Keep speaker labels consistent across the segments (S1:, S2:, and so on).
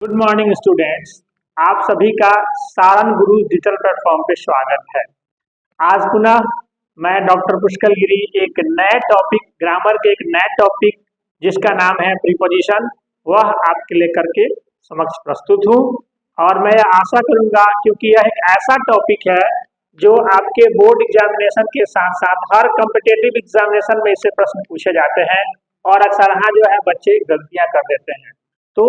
S1: Good morning students. आप सभी का सारन गुरु डिजिटल प्लेटफॉर्म पे स्वागत है। आज पुनः मैं डॉक्टर पुष्कर गिरी एक नए टॉपिक ग्रामर के एक नए टॉपिक जिसका नाम है प्रीपोजिशन, वह आपके लेकर के समक्ष प्रस्तुत हूँ। और मैं आशा करूँगा क्योंकि यह एक ऐसा टॉपिक है जो आपके बोर्ड एग्जामिनेशन के साथ साथ हर कॉम्पिटेटिव एग्जामिनेशन में इससे प्रश्न पूछे जाते हैं और अक्सर जो है बच्चे गलतियां कर देते हैं। तो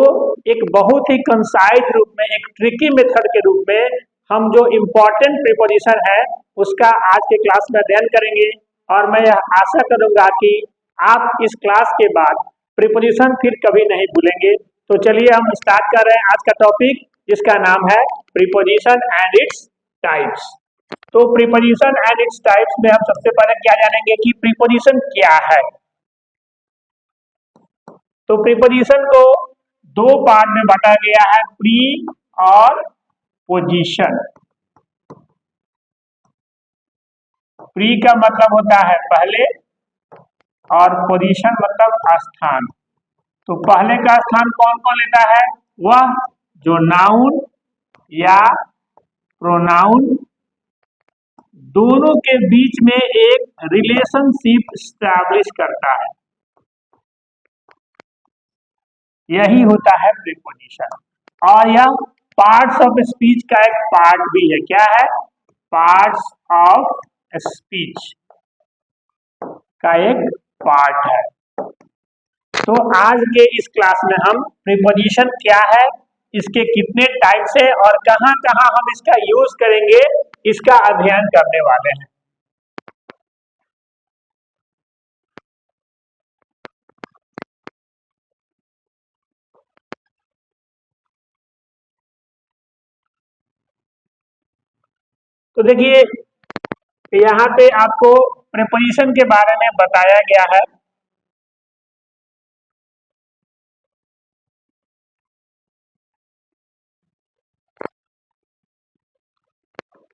S1: एक बहुत ही कंसाइज रूप में, एक ट्रिकी मेथड के रूप में हम जो इम्पोर्टेंट प्रीपोजिशन है उसका आज के क्लास में अध्ययन करेंगे। और मैं यह आशा करूंगा कि आप इस क्लास के बाद प्रीपोजिशन फिर कभी नहीं भूलेंगे। तो चलिए हम स्टार्ट कर रहे हैं आज का टॉपिक जिसका नाम है प्रीपोजिशन एंड इट्स टाइप्स। तो प्रीपोजिशन एंड इट्स टाइप्स में हम सबसे पहले क्या जानेंगे कि प्रीपोजिशन क्या है। तो प्रीपोजिशन को दो पार्ट में बांटा गया है, प्री और पोजीशन। प्री का मतलब होता है पहले और पोजीशन मतलब स्थान। तो पहले का स्थान कौन कौन लेता है? वह जो नाउन या प्रोनाउन दोनों के बीच में एक रिलेशनशिप स्टैब्लिश करता है, यही होता है प्रीपोजिशन। और यह पार्ट्स ऑफ स्पीच का एक पार्ट भी है। क्या है? पार्ट्स ऑफ स्पीच का एक पार्ट है। तो आज के इस क्लास में हम प्रीपोजिशन क्या है, इसके कितने टाइप्स है और कहां कहां हम इसका यूज करेंगे, इसका अध्ययन करने वाले हैं। तो देखिए यहाँ पे आपको प्रीपोजिशन के बारे में बताया गया है।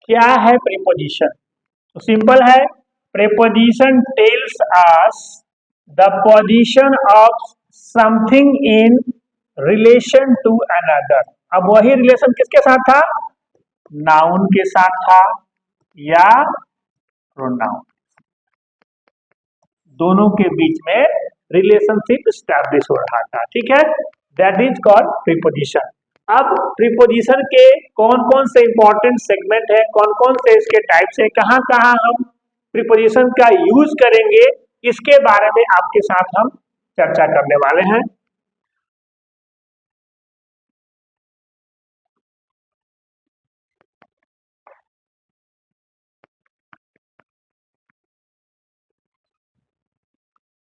S1: क्या है प्रीपोजिशन? तो सिंपल है, preposition tells us the position of something in relation to another. अब वही रिलेशन किसके साथ था? नाउन के साथ था या प्रोनाउन, दोनों के बीच में रिलेशनशिप स्टैब्लिश हो रहा था। ठीक है, दैट इज कॉल्ड प्रीपोजिशन। अब प्रीपोजिशन के कौन कौन से इंपॉर्टेंट सेगमेंट है, कौन कौन से इसके टाइप्स है, कहां कहां हम प्रीपोजिशन का यूज करेंगे, इसके बारे में आपके साथ हम चर्चा करने वाले हैं।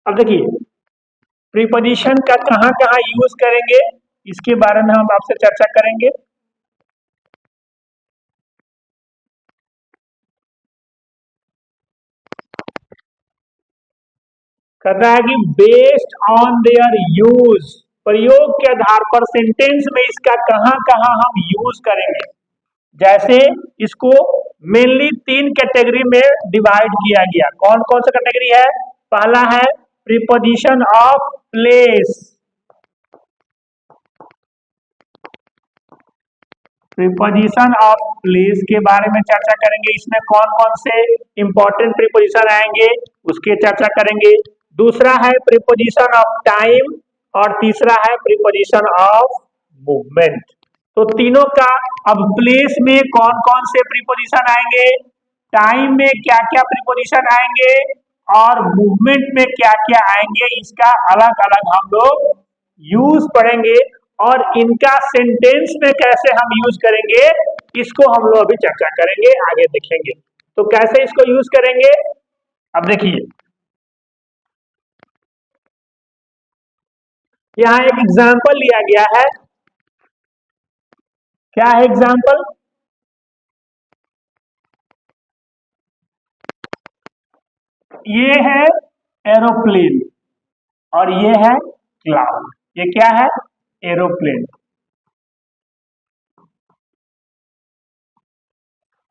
S1: अब देखिए प्रीपोजिशन का कहां कहां यूज करेंगे, इसके बारे में हम आपसे चर्चा करेंगे। कहता है कि बेस्ड ऑन देयर यूज, प्रयोग के आधार पर सेंटेंस में इसका कहां कहां हम यूज करेंगे। जैसे इसको मेनली तीन कैटेगरी में डिवाइड किया गया। कौन कौन सा कैटेगरी है? पहला है preposition of place. Preposition of place के बारे में चर्चा करेंगे। इसमें कौन कौन से इंपॉर्टेंट प्रीपोजिशन आएंगे उसके चर्चा करेंगे। दूसरा है प्रीपोजिशन ऑफ टाइम और तीसरा है प्रीपोजिशन ऑफ मूवमेंट। तो तीनों का, अब प्लेस में कौन कौन से प्रीपोजिशन आएंगे, टाइम में क्या क्या प्रीपोजिशन आएंगे और मूवमेंट में क्या क्या आएंगे, इसका अलग अलग हम लोग यूज पढ़ेंगे। और इनका सेंटेंस में कैसे हम यूज करेंगे इसको हम लोग अभी चर्चा करेंगे, आगे देखेंगे। तो कैसे इसको यूज करेंगे, अब देखिए यहाँ एक एग्जाम्पल लिया गया है। क्या है एग्जाम्पल? ये है एरोप्लेन और ये है क्लाउड। ये क्या है? एरोप्लेन।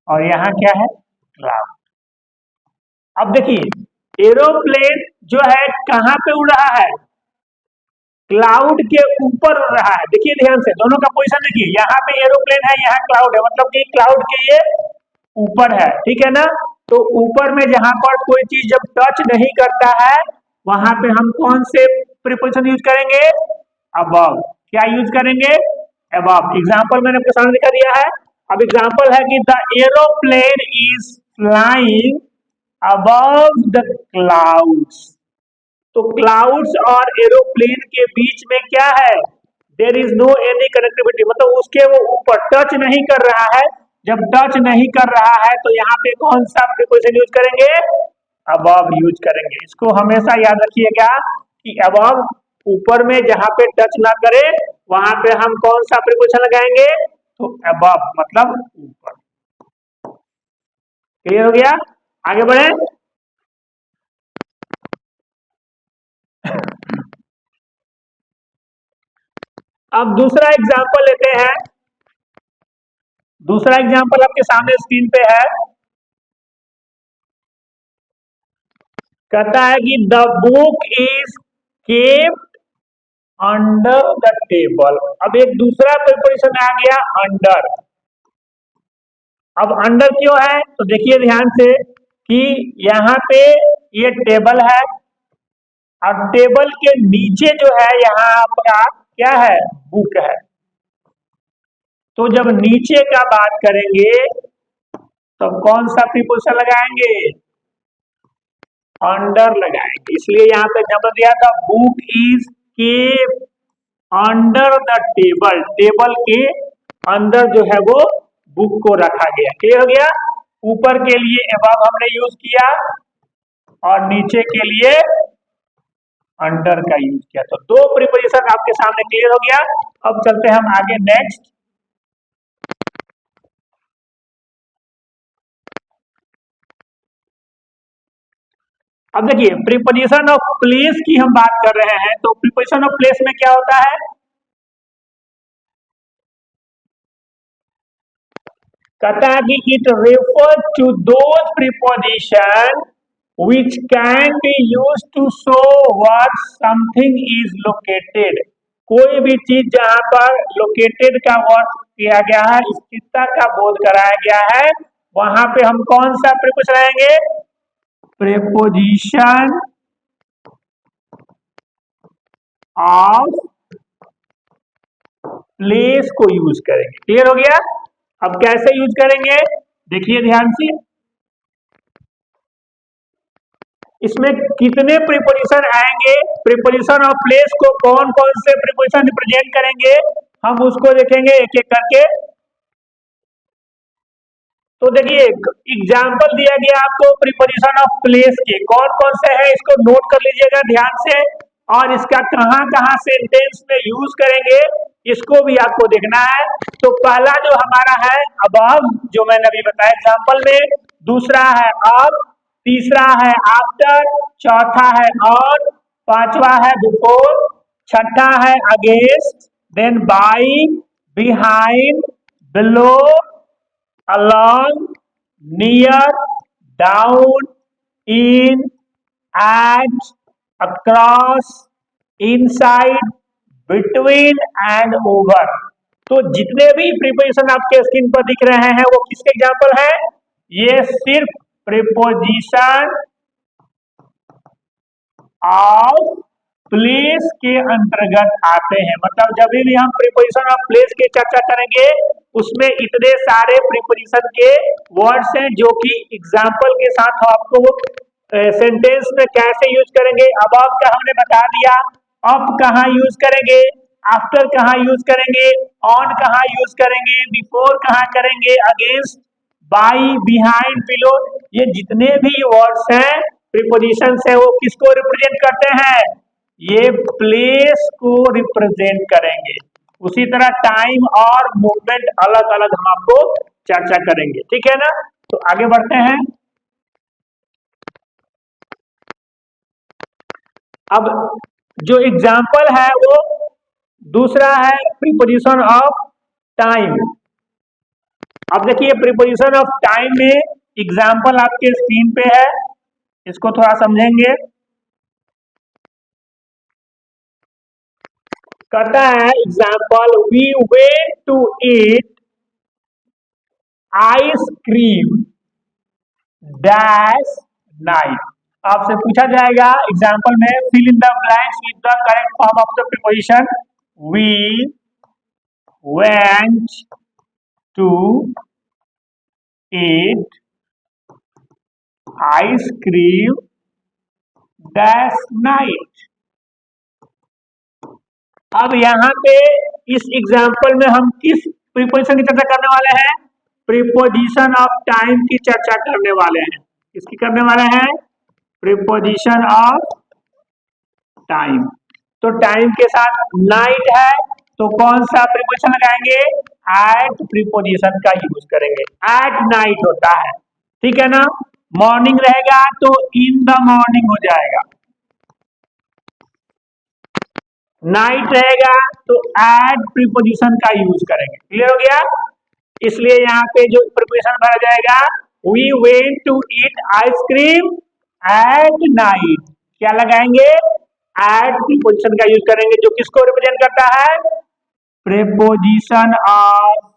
S1: और यहां क्या है? क्लाउड। अब देखिए एरोप्लेन जो है कहां पे उड़ रहा है? क्लाउड के ऊपर उड़ रहा है। देखिए ध्यान से, दोनों का पोजीशन देखिए, यहाँ पे एरोप्लेन है, यहाँ क्लाउड है, मतलब कि क्लाउड के ये ऊपर है, ठीक है ना। तो ऊपर में जहां पर कोई चीज जब टच नहीं करता है, वहां पे हम कौन से प्रीपोजिशन यूज करेंगे? अबव। क्या यूज करेंगे? अबव। एग्जाम्पल मैंने आपके सामने दिखा दिया है। अब एग्जाम्पल है कि the aeroplane is flying above the clouds. तो क्लाउड्स और एरोप्लेन के बीच में क्या है? There is no any connectivity, मतलब उसके वो ऊपर टच नहीं कर रहा है। जब टच नहीं कर रहा है तो यहाँ पे कौन सा प्रीपोजिशन यूज करेंगे? अबव यूज करेंगे। इसको हमेशा याद रखिएगा कि अबव ऊपर में जहां पे टच ना करे वहां पे हम कौन सा प्रीपोजिशन लगाएंगे? तो अबव मतलब ऊपर। क्लियर हो गया? आगे बढ़े। अब दूसरा एग्जाम्पल लेते हैं। दूसरा एग्जाम्पल आपके सामने स्क्रीन पे है। कहता है कि the book is kept under the table. अब एक दूसरा प्रिपोजिशन आ गया अंडर। अब अंडर क्यों है? तो देखिए ध्यान से कि यहाँ पे ये टेबल है और टेबल के नीचे जो है यहाँ आपका क्या है? बुक है। तो जब नीचे का बात करेंगे तो कौन सा प्रीपोजिशन लगाएंगे? अंडर लगाएंगे। इसलिए यहाँ पे एग्जाम्पल दिया था, book is kept under the table. Table के अंदर जो है वो बुक को रखा गया। क्लियर हो गया? ऊपर के लिए अबव हमने यूज किया और नीचे के लिए अंडर का यूज किया। तो दो प्रीपोजिशन आपके सामने क्लियर हो गया। अब चलते हैं हम आगे नेक्स्ट। अब देखिए प्रीपोजिशन ऑफ प्लेस की हम बात कर रहे हैं। तो प्रीपोजिशन ऑफ प्लेस में क्या होता है? कहता है कि it refer to those preposition which can be used to show what something is located। कोई भी चीज जहां पर लोकेटेड का वर्क किया गया है, स्थिरता का बोध कराया गया है, वहां पे हम कौन सा प्रीपोजिशन आएंगे? प्रीपोजिशन ऑफ प्लेस को यूज करेंगे। क्लियर हो गया? अब कैसे यूज करेंगे देखिए ध्यान से। इसमें कितने प्रीपोजिशन आएंगे? प्रीपोजिशन ऑफ प्लेस को कौन कौन से प्रीपोजिशन रिप्रेजेंट करेंगे, हम उसको देखेंगे एक एक करके। तो देखिए एग्जाम्पल दिया गया आपको प्रीपोजिशन ऑफ प्लेस के, कौन कौन से हैं इसको नोट कर लीजिएगा ध्यान से, और इसका कहां कहां सेंटेंस में यूज करेंगे इसको भी आपको देखना है। तो पहला जो हमारा है अबव, जो मैंने अभी बताया एग्जाम्पल में, दूसरा है अब, तीसरा है आफ्टर, चौथा है ऑन, पांचवा है बिफोर, छठा है against, then by, behind, below, along, near, down, in, at, across, inside, between and over। तो जितने भी प्रीपोजिशन आपके स्क्रीन पर दिख रहे हैं वो किसके एग्जाम्पल हैं? ये सिर्फ प्रीपोजिशन ऑफ प्लेस के अंतर्गत आते हैं। मतलब जब भी हम प्रीपोजिशन ऑफ प्लेस की चर्चा करेंगे उसमें इतने सारे प्रीपोजिशन के वर्ड्स हैं जो कि एग्जाम्पल के साथ आपको सेंटेंस में कैसे यूज करेंगे। अबव का हमने बता दिया, अप कहाँ यूज करेंगे, आफ्टर कहाँ यूज करेंगे, ऑन कहाँ यूज करेंगे, बिफोर कहाँ करेंगे, अगेंस्ट, बाई, बिहाइंड, बिलो। ये जितने भी वर्ड्स हैं प्रीपोजिशन है वो किसको रिप्रेजेंट करते हैं? ये प्लेस को रिप्रेजेंट करेंगे। उसी तरह टाइम और मूवमेंट अलग अलग हम आपको चर्चा करेंगे, ठीक है ना। तो आगे बढ़ते हैं। अब जो एग्जाम्पल है वो दूसरा है प्रीपोजिशन ऑफ टाइम। अब देखिए प्रीपोजिशन ऑफ टाइम में एग्जाम्पल आपके स्क्रीन पे है, इसको थोड़ा समझेंगे। कहता है example, we went to eat ice cream dash night. आपसे पूछा जाएगा एग्जाम्पल में, fill in the blanks with the correct form of the preposition. We went to eat ice cream dash night. अब यहाँ पे इस एग्जाम्पल में हम किस प्रीपोजिशन की चर्चा करने वाले हैं? प्रीपोजिशन ऑफ टाइम की चर्चा करने वाले हैं। किसकी करने वाले हैं? Preposition of time. तो टाइम के साथ नाइट है, तो कौन सा प्रीपोजिशन लगाएंगे? एट प्रीपोजिशन का यूज करेंगे। एट नाइट होता है, ठीक है ना। मॉर्निंग रहेगा तो इन द मॉर्निंग हो जाएगा, नाइट रहेगा तो एट प्रीपोजिशन का यूज करेंगे। क्लियर हो गया? इसलिए यहाँ पे जो प्रीपोजिशन भरा जाएगा, we went to eat ice cream at night, क्या लगाएंगे? एट प्रीपोजिशन का यूज करेंगे, जो किसको रिप्रेजेंट करता है? प्रीपोजिशन ऑफ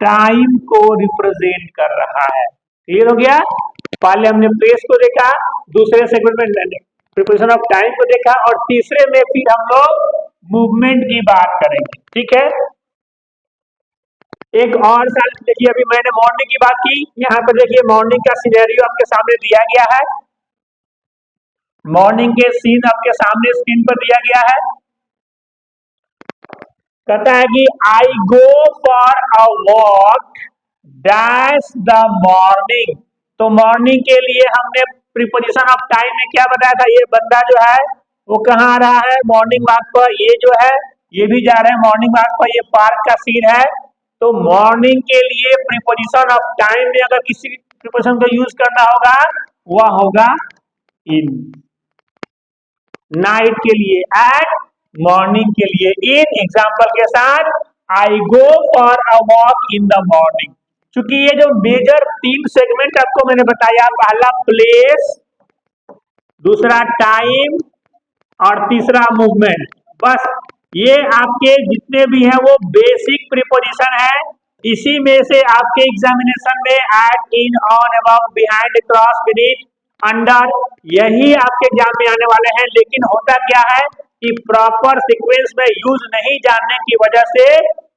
S1: टाइम को रिप्रेजेंट कर रहा है। क्लियर हो गया? पहले हमने प्लेस को देखा, दूसरे सेगमेंट में प्रीपोजिशन ऑफ टाइम को देखा, और तीसरे में फिर हम लोग मूवमेंट की बात करेंगे। ठीक है, एक और साल देखिए, अभी मैंने मॉर्निंग की बात की, यहाँ पर देखिए मॉर्निंग का सिनेरियो आपके सामने दिया गया है। मॉर्निंग के सीन आपके सामने स्क्रीन पर दिया गया है। कहता है कि I go for a walk dash the morning. तो मॉर्निंग के लिए हमने प्रीपोजिशन ऑफ टाइम में क्या बताया था? ये बंदा जो है वो कहाँ आ रहा है? मॉर्निंग वॉक पर। ये जो है ये भी जा रहे हैं मॉर्निंग वॉक पर, ये पार्क का सीन है। तो मॉर्निंग के लिए प्रीपोजिशन ऑफ टाइम में अगर किसी प्रीपोजिशन को यूज करना होगा, वह होगा इन। नाइट के लिए एट, मॉर्निंग के लिए इन। एग्जाम्पल के साथ, I go for a walk in the morning. क्योंकि ये जो मेजर 3 सेगमेंट आपको मैंने बताया, पहला प्लेस, दूसरा टाइम और तीसरा मूवमेंट, बस ये आपके जितने भी हैं वो बेसिक प्रीपोजिशन है। इसी में से आपके एग्जामिनेशन में at, in, on, above, behind, cross, beneath, under, यही आपके एग्जाम में आने वाले हैं। लेकिन होता क्या है कि प्रॉपर सीक्वेंस में यूज नहीं जानने की वजह से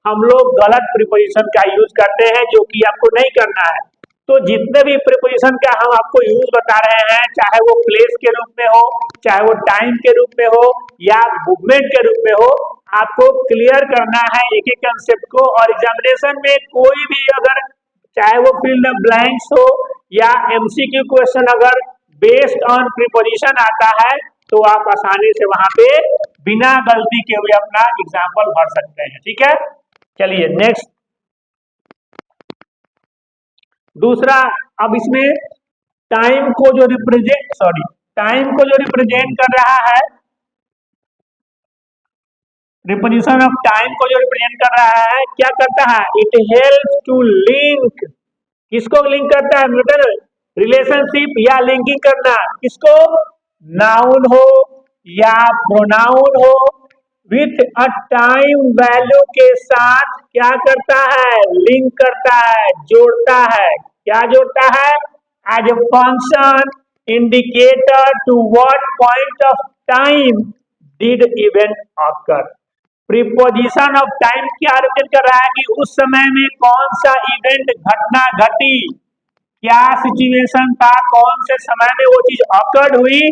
S1: हम लोग गलत प्रीपोजिशन का यूज करते हैं, जो कि आपको नहीं करना है। तो जितने भी प्रीपोजिशन का हम आपको यूज बता रहे हैं, चाहे वो प्लेस के रूप में हो, चाहे वो टाइम के रूप में हो, या मूवमेंट के रूप में हो, आपको क्लियर करना है एक एक कंसेप्ट को। और एग्जामिनेशन में कोई भी अगर, चाहे वो फिल द ब्लैंक्स हो या एमसीक्यू क्वेश्चन अगर बेस्ड ऑन प्रीपोजिशन आता है, तो आप आसानी से वहां पे बिना गलती के हुए अपना एग्जाम्पल भर सकते हैं। ठीक है, चलिए नेक्स्ट, दूसरा। अब इसमें टाइम को जो रिप्रेजेंट कर रहा है, प्रीपोजिशन ऑफ टाइम को जो रिप्रेजेंट कर रहा है, क्या करता है? It help to link. किसको लिंक करता है? मतलब रिलेशनशिप या लिंकिंग करना। किसको? नाउन हो या प्रोनाउन हो, विथ अ टाइम वैल्यू के साथ क्या करता है? लिंक करता है, जोड़ता है। क्या जोड़ता है? As a function indicator to what point of time did event occur. Preposition of time क्या रिप्रेजेंट कर रहा है कि उस समय में कौन सा इवेंट, घटना घटी, क्या सिचुएशन था, कौन से समय में वो चीज ऑकर्ड हुई।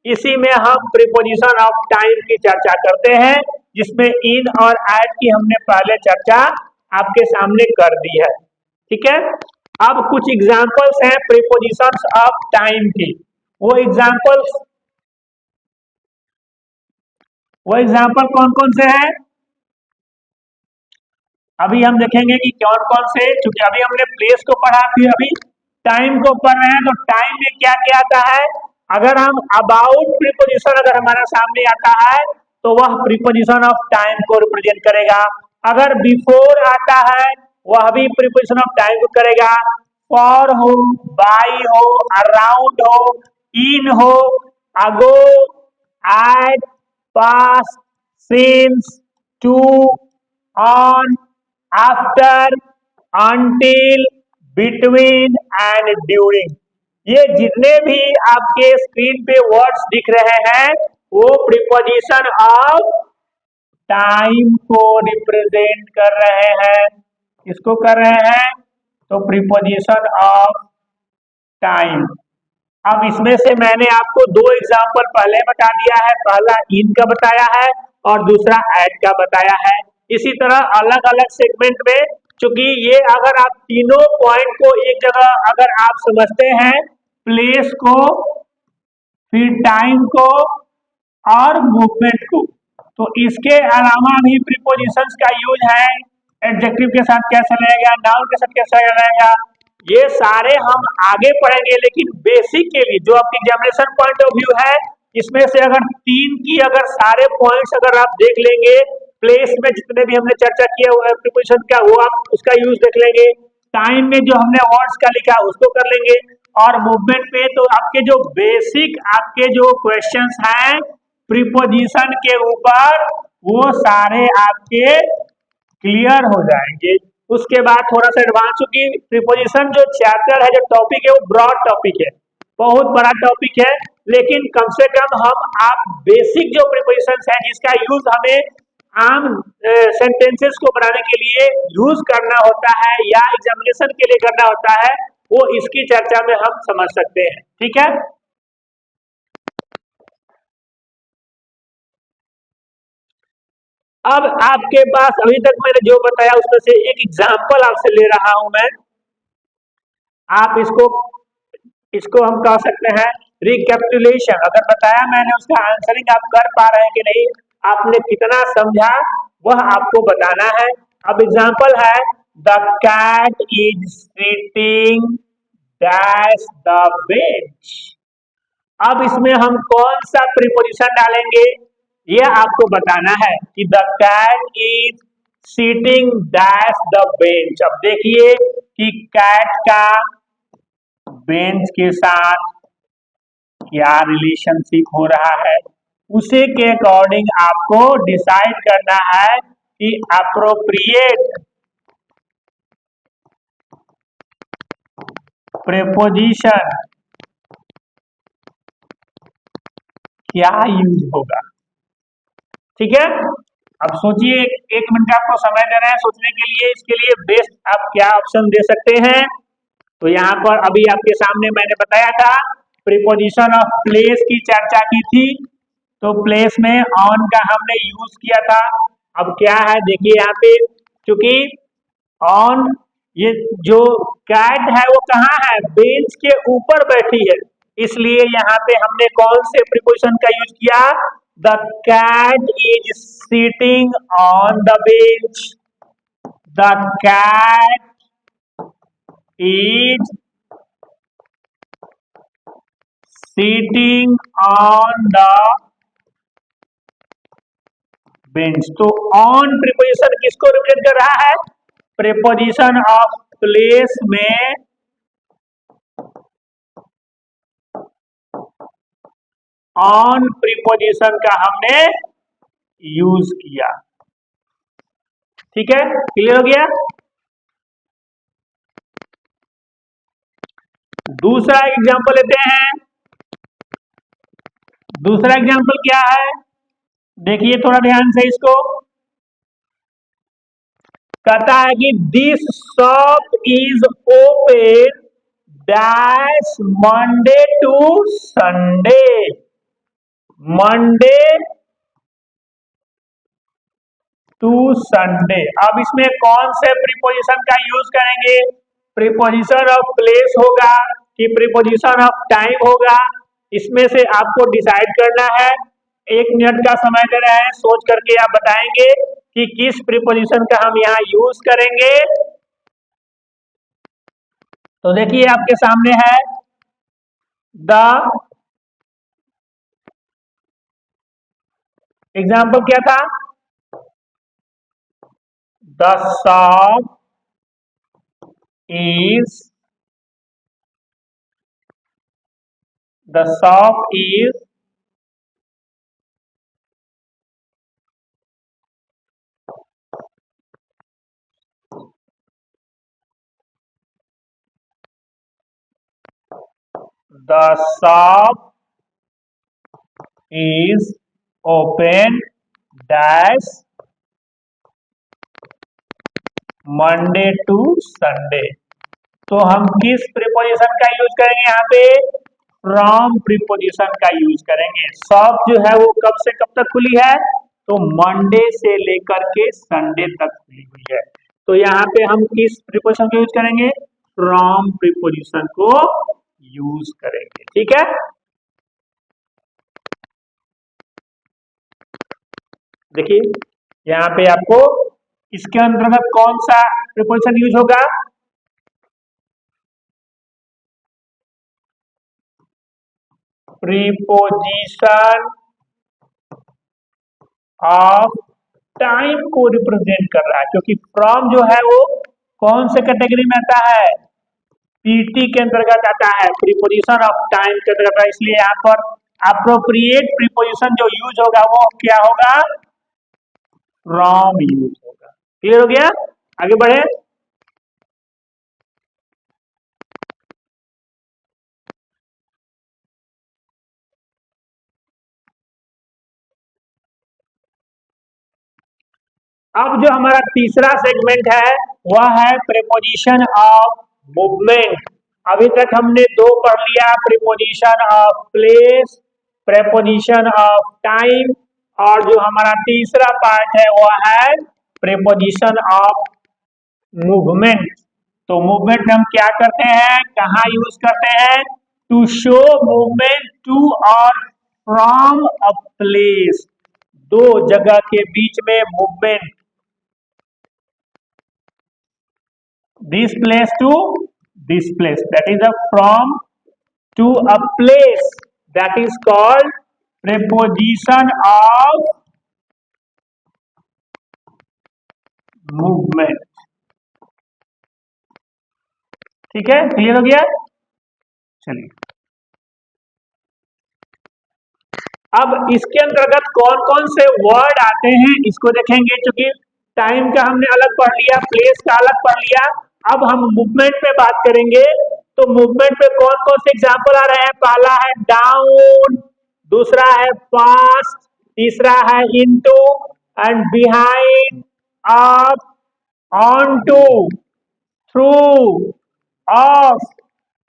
S1: इसी में हम प्रीपोजिशन ऑफ टाइम की चर्चा करते हैं, जिसमें इन और एट की हमने पहले चर्चा आपके सामने कर दी है। ठीक है, अब कुछ एग्जांपल्स हैं प्रीपोजिशंस ऑफ टाइम की। वो एग्जांपल कौन कौन से हैं, अभी हम देखेंगे कि कौन कौन से। क्योंकि अभी हमने प्लेस को पढ़ा, फिर अभी टाइम को पढ़ रहे हैं। तो टाइम में क्या क्या आता है? अगर हम अबाउट प्रीपोजिशन अगर हमारे सामने आता है, तो वह प्रीपोजिशन ऑफ टाइम को रिप्रेजेंट करेगा। अगर बिफोर आता है, वह भी प्रीपोजिशन ऑफ टाइम को करेगा। फॉर हो, बाय हो, अराउंड हो, इन हो, अगो, at, past, since, to, on, after, until, between and during। ये जितने भी आपके स्क्रीन पे वर्ड्स दिख रहे हैं वो प्रीपोजिशन ऑफ टाइम को रिप्रेजेंट कर रहे हैं। किसको कर रहे हैं? तो प्रीपोजिशन ऑफ टाइम। अब इसमें से मैंने आपको दो एग्जाम्पल पहले बता दिया है, पहला इन का बताया है और दूसरा एट का बताया है। इसी तरह अलग अलग सेगमेंट में, चूंकि ये अगर आप तीनों पॉइंट को एक जगह अगर आप समझते हैं, प्लेस को, फिर टाइम को और मूवमेंट को, तो इसके अलावा भी प्रीपोजिशंस का यूज है। एडजेक्टिव के साथ कैसे रहेगा, नाउन के साथ कैसे रहेगा, ये सारे हम आगे पढ़ेंगे। लेकिन बेसिक के लिए जो आपकी एग्जामिनेशन पॉइंट ऑफ व्यू है, इसमें से अगर तीन की अगर सारे पॉइंट्स अगर आप देख लेंगे, प्लेस में जितने भी हमने चर्चा किया हुआ है प्रीपोजिशन का, वो आप उसका यूज देख लेंगे। टाइम में जो हमने वर्ड्स का लिखा उसको कर लेंगे, और मूवमेंट पे तो आपके जो बेसिक आपके जो क्वेश्चंस हैं प्रीपोजिशन के ऊपर, वो सारे आपके क्लियर हो जाएंगे। उसके बाद थोड़ा सा एडवांस, चूंकि प्रीपोजिशन जो चैप्टर है, जो टॉपिक है, वो ब्रॉड टॉपिक है, बहुत बड़ा टॉपिक है। लेकिन कम से कम हम आप बेसिक जो प्रीपोजिशन है जिसका यूज हमें आम सेंटेंसेस को बनाने के लिए यूज करना होता है या एग्जामिनेशन के लिए करना होता है, वो इसकी चर्चा में हम समझ सकते हैं। ठीक है, अब आपके पास अभी तक मैंने जो बताया उसमें से एक एग्जांपल आपसे ले रहा हूं मैं। आप इसको इसको हम कह सकते हैं रिकैपिटुलेशन। अगर बताया मैंने उसका आंसरिंग आप कर पा रहे हैं कि नहीं, आपने कितना समझा, वह आपको बताना है। अब एग्जांपल है, the cat is sitting dash the bench. अब इसमें हम कौन सा प्रीपोजिशन डालेंगे, यह आपको बताना है कि the cat is sitting dash the bench. अब देखिए कि कैट का बेंच के साथ क्या रिलेशनशिप हो रहा है, उसी के अकॉर्डिंग आपको डिसाइड करना है कि अप्रोप्रिएट प्रीपोजिशन क्या यूज होगा। ठीक है, अब सोचिए, एक मिनट आपको समय दे रहे हैं सोचने के लिए। इसके लिए बेस्ट आप क्या ऑप्शन दे सकते हैं, तो यहाँ पर अभी आपके सामने मैंने बताया था, प्रीपोजिशन ऑफ प्लेस की चर्चा की थी, तो प्लेस में ऑन का हमने यूज किया था। अब क्या है देखिए यहाँ पे, क्योंकि ऑन, ये जो कैट है वो कहाँ है, बेंच के ऊपर बैठी है, इसलिए यहाँ पे हमने कौन से प्रीपोजिशन का यूज किया, the cat is sitting on the bench. The cat is sitting on the bench. तो ऑन प्रीपोजिशन किसको रिप्रेजेंट कर रहा है, प्रीपोजिशन ऑफ प्लेस में ऑन प्रीपोजिशन का हमने यूज किया। ठीक है, क्लियर हो गया। दूसरा एग्जांपल लेते हैं। दूसरा एग्जांपल क्या है, देखिए थोड़ा ध्यान से इसको। कहता है कि this shop is open dash Monday to Sunday. Monday to Sunday. अब इसमें कौन से प्रीपोजिशन का यूज करेंगे, प्रीपोजिशन ऑफ प्लेस होगा कि प्रीपोजिशन ऑफ टाइम होगा, इसमें से आपको डिसाइड करना है। 1 मिनट का समय दे रहे हैं, सोच करके आप बताएंगे कि किस प्रीपोजिशन का हम यहाँ यूज करेंगे। तो देखिए आपके सामने है, द एग्जाम्पल क्या था, the shop is the shop is The shop is open dash Monday to Sunday। तो हम किस प्रीपोजिशन का यूज करेंगे यहाँ पे? फ्रॉम प्रीपोजिशन का यूज करेंगे। शॉप जो है वो कब से कब तक खुली है? तो मंडे से लेकर के संडे तक खुली हुई है। तो यहाँ पे हम किस प्रीपोजिशन का यूज करेंगे? फ्रॉम प्रीपोजिशन को यूज करेंगे। ठीक है, देखिए यहाँ पे आपको इसके अंतर्गत कौन सा प्रीपोजिशन यूज होगा? प्रीपोजिशन ऑफ टाइम को रिप्रेजेंट कर रहा है, क्योंकि फ्रॉम जो है वो कौन से कैटेगरी में आता है? पीटी के अंतर्गत आता है, प्रीपोजिशन ऑफ टाइम के अंतर्गत। इसलिए यहाँ पर अप्रोप्रिएट प्रीपोजिशन जो यूज होगा वो क्या होगा? फ्रॉम यूज होगा। क्लियर हो गया? आगे बढ़े। अब जो हमारा तीसरा सेगमेंट है वह है प्रीपोजिशन ऑफ मूवमेंट। अभी तक हमने दो पढ़ लिया, preposition of place, preposition of time, और जो हमारा तीसरा पार्ट है वह है प्रीपोजिशन ऑफ मूवमेंट। तो मूवमेंट हम क्या करते हैं, कहाँ यूज करते हैं? टू शो मूवमेंट टू और फ्रॉम अ प्लेस, दो जगह के बीच में movement, this place to this place, that is a from to a place, that is called preposition of movement। ठीक है, क्लियर हो गया? चलिए अब इसके अंतर्गत कौन कौन से वर्ड आते हैं इसको देखेंगे। क्योंकि टाइम का हमने अलग पढ़ लिया, प्लेस का अलग पढ़ लिया, अब हम मूवमेंट पे बात करेंगे। तो मूवमेंट पे कौन कौन से एग्जाम्पल आ रहे हैं? पहला है डाउन, दूसरा है फास्ट, तीसरा है into and behind, up, onto, through, off,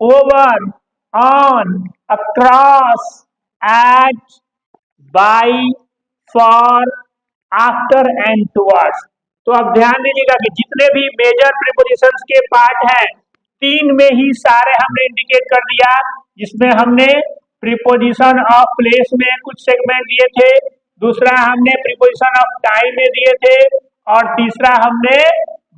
S1: over, on, across, at, by, for, after and towards. तो अब ध्यान दीजिएगा कि जितने भी मेजर प्रीपोजिशंस के पार्ट हैं, तीन में ही सारे हमने इंडिकेट कर दिया, जिसमें हमने प्रीपोजिशन ऑफ प्लेस में कुछ सेगमेंट दिए थे, दूसरा हमने प्रीपोजिशन ऑफ टाइम में दिए थे, और तीसरा हमने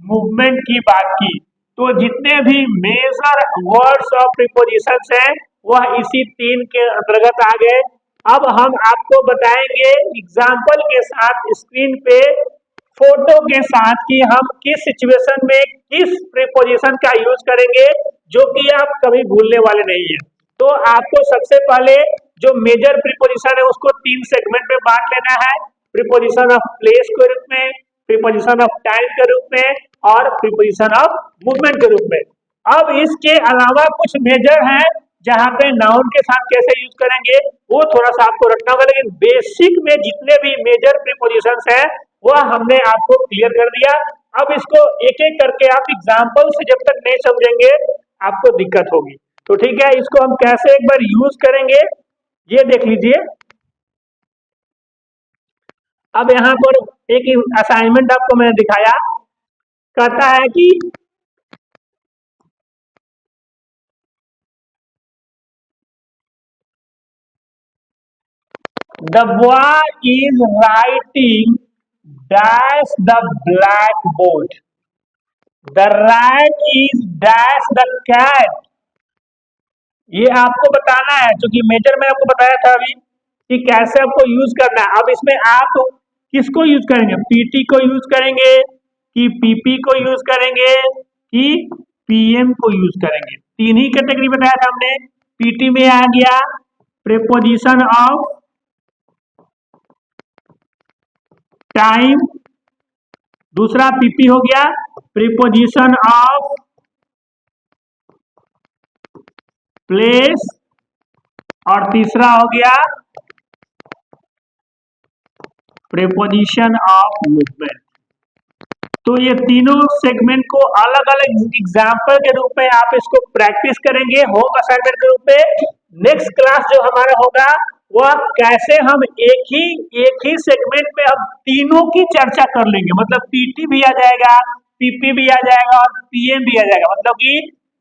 S1: मूवमेंट की बात की। तो जितने भी मेजर वर्ड्स ऑफ प्रीपोजिशंस हैं वह इसी तीन के अंतर्गत आ गए। अब हम आपको बताएंगे एग्जाम्पल के साथ, स्क्रीन पे फोटो के साथ, कि हम किस सिचुएशन में किस प्रीपोजिशन का यूज करेंगे, जो कि आप कभी भूलने वाले नहीं है। तो आपको सबसे पहले जो मेजर प्रीपोजिशन है उसको तीन सेगमेंट में बांट लेना है, प्रीपोजिशन ऑफ प्लेस के रूप में, प्रीपोजिशन ऑफ टाइम के रूप में, और प्रीपोजिशन ऑफ मूवमेंट के रूप में। अब इसके अलावा कुछ मेजर हैं जहां पे नाउन के साथ कैसे यूज करेंगे वो थोड़ा सा आपको रखना होगा, लेकिन बेसिक में जितने भी मेजर प्रीपोजिशंस हैं वह हमने आपको क्लियर कर दिया। अब इसको एक एक करके आप एग्जाम्पल से जब तक नहीं समझेंगे आपको दिक्कत होगी। तो ठीक है, इसको हम कैसे एक बार यूज करेंगे ये देख लीजिए। अब यहाँ पर एक असाइनमेंट आपको मैंने दिखाया, कहता है कि the boy is writing dash the blackboard, the rat is dash the cat। ये आपको बताना है, क्योंकि मेजर में आपको बताया था अभी कि कैसे आपको यूज करना है। अब इसमें आप किसको यूज करेंगे? पीटी को यूज करेंगे कि पीपी को यूज करेंगे कि पीएम को यूज करेंगे? तीन ही कैटेगरी बताया था हमने। पीटी में आ गया प्रीपोजिशन ऑफ टाइम, दूसरा पीपी हो गया प्रीपोजिशन ऑफ प्लेस, और तीसरा हो गया प्रीपोजिशन ऑफ मूवमेंट। तो ये तीनों सेगमेंट को अलग अलग एग्जाम्पल के रूप में आप इसको प्रैक्टिस करेंगे होम असाइनमेंट के रूप में। नेक्स्ट क्लास जो हमारा होगा वह कैसे हम एक ही सेगमेंट में हम तीनों की चर्चा कर लेंगे, मतलब पीटी भी आ जाएगा, पीपी भी आ जाएगा और पीएम भी आ जाएगा, मतलब कि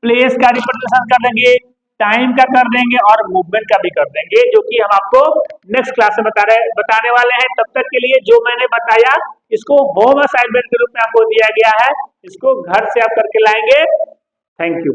S1: प्लेस का रिप्रेजेंटेशन कर देंगे, टाइम का कर देंगे और मूवमेंट का भी कर देंगे, जो कि हम आपको नेक्स्ट क्लास में बताने वाले हैं। तब तक के लिए जो मैंने बताया इसको होम असाइनमेंट के रूप में आपको दिया गया है, इसको घर से आप करके लाएंगे। Thank you.